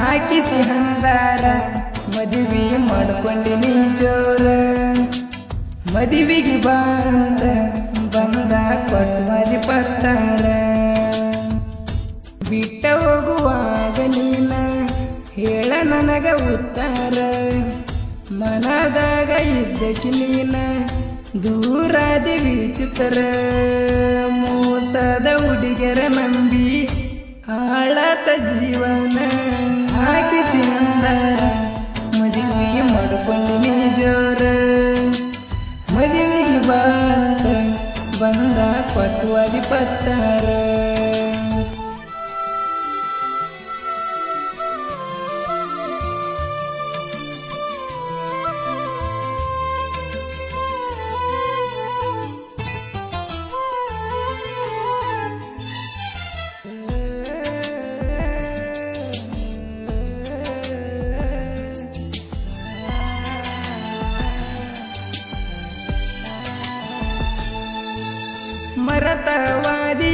ಹಾಕಿಸಿ ಹಂದಾರ ಮದುವೆ ಮಾಡ್ಕೊಂಡಿನಿ ಜೋರ ಮದುವೆಗೆ ಬಂದ ಕೊಟ್ಟ ಪತ್ತಾರ ಬಿಟ್ಟ ಹೋಗುವಾಗ ನೀನ ಹೇಳ ನನಗ ಉತ್ತರ ಮನದಾಗ ಇದ್ದಕ್ಕೆ ನೀನ ದೂರಾದ ವಿಚಿತ್ರ ಮೋಸದ ಹುಡುಗರ ನಂಬಿ ಆಳತ ಜೀವನ ಹಾಕಿಸಿ ಅಂದಾರ ಮದುವೆ ಮಾಡ್ಕೊಂಡಿನಿ ಜೋರ ಮದುವೆಗೆ ಬಂದ ಕೊಟ್ಟುವದಿ ಪತ್ತಾರ ಮರತವಾದಿ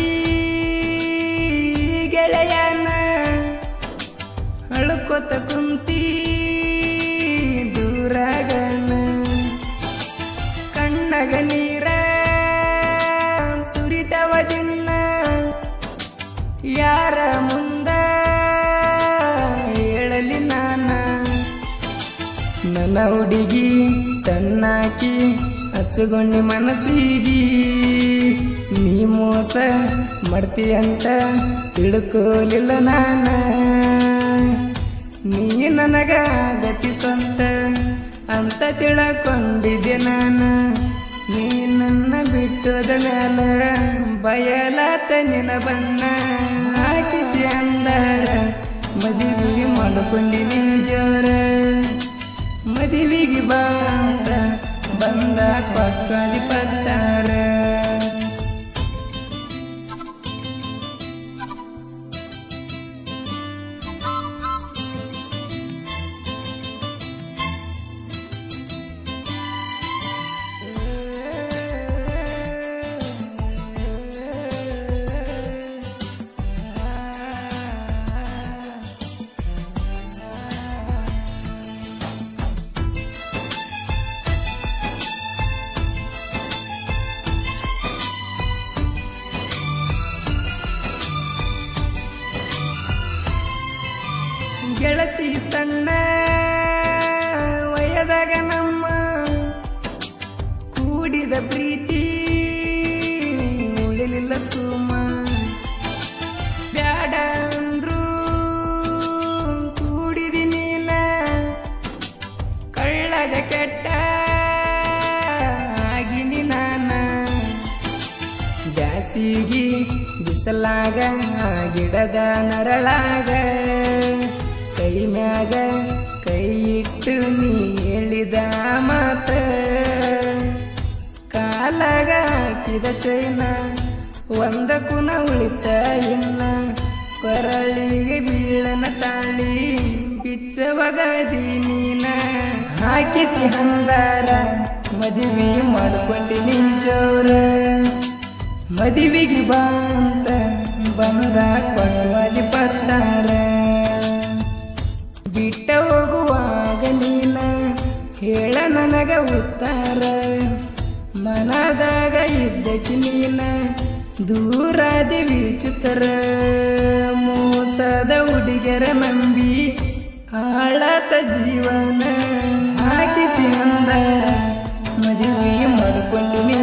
ಗೆಳೆಯನ ಅಳುಕೊತ ಕುಂತಿ ದೂರಾಗನ ಕಣ್ಣಗ ನೀರ ಸುರಿತವ ದಿನ ಯಾರ ಮುಂದ ಹೇಳಲಿ ನನ್ನ ಹುಡುಗಿ ಸಣ್ಣಾಕಿ ಹಚ್ಚುಗೊಂಡಿ ಮನಸ್ಸಿಗಿ ನೀ ಮೋಸ ಮಾಡ್ತೀಯಂತ ತಿಳ್ಕೋಲಿಲ್ಲ ನಾನ ನೀ ನನಗ ಗತಿ ಸ್ವಂತ ಅಂತ ತಿಳ್ಕೊಂಡಿದ್ದೆ ನಾನು ನೀ ನನ್ನ ಬಿಟ್ಟೋದ ಮ್ಯಾಲ ಬಯಲಾತ ನಿನ ಬಣ್ಣ ಹಾಕಿಸಿ ಅಂದಾರ ಮದುವೆ ಮಾಡ್ಕೊಂಡಿನಿ ಜೋರ ಮದುವೆಗೆ ಬಂದ ಕೊಟ್ಟಾದಿ ಪತ್ತಾರ ಗೆಳತಿ ಸಣ್ಣ ವಯದಾಗ ನಮ್ಮ ಕೂಡಿದ ಪ್ರೀತಿ ಉಳಿಲಿಲ್ಲ ಸುಮ ಬ್ಯಾಡ ಅಂದ್ರು ಕೂಡಿದಿ ನೀನ ಕಳ್ಳಗ ಕೆಟ್ಟ ಆಗಿನಿ ನಾನ ಬ್ಯಾಸಿಗಿ ಬಿಸಲಾಗ ಗಿಡದ ನರಳಾಗ ಕೈ ಮ್ಯಾಗ ಕೈ ಇಟ್ಟು ನೀ ಹೇಳಿದ ಮಾತ ಕಾಲಾಗ ಹಾಕಿದ ಚೈನ ಒಂದ ಕುನ ಉಳಿತ ಇನ್ನ ಕೊರಳಿಗೆ ಬೀಳನ ತಾಳಿ ಬಿಚ್ಚವಗದಿ ನೀನ ಹಾಕಿಸಿ ಹಂದಾರ ಮದುವೆ ಮಾಡ್ಕೊಂಡಿನಿ ಜೋರ ಮದುವೆಗೆ ಬಂದ ಕೊಟ್ಟುವದಿ ಪತ್ತಾರ ಬಿಟ್ಟ ಹೋಗುವಾಗ ನೀನ ಹೇಳ ನನಗ ಉತ್ತರ ಮನದಾಗ ಇದ್ದಕ್ಕೆ ನೀನ ದೂರಾದ ವಿಚಿತ್ರ ಮೋಸದ ಹುಡುಗರ ನಂಬಿ ಆಳತ ಜೀವನ ಹಾಕಿಸಿ ಅಂದಾರ ಮದುವೆ ಮಾಡ್ಕೊಂಡಿನಿ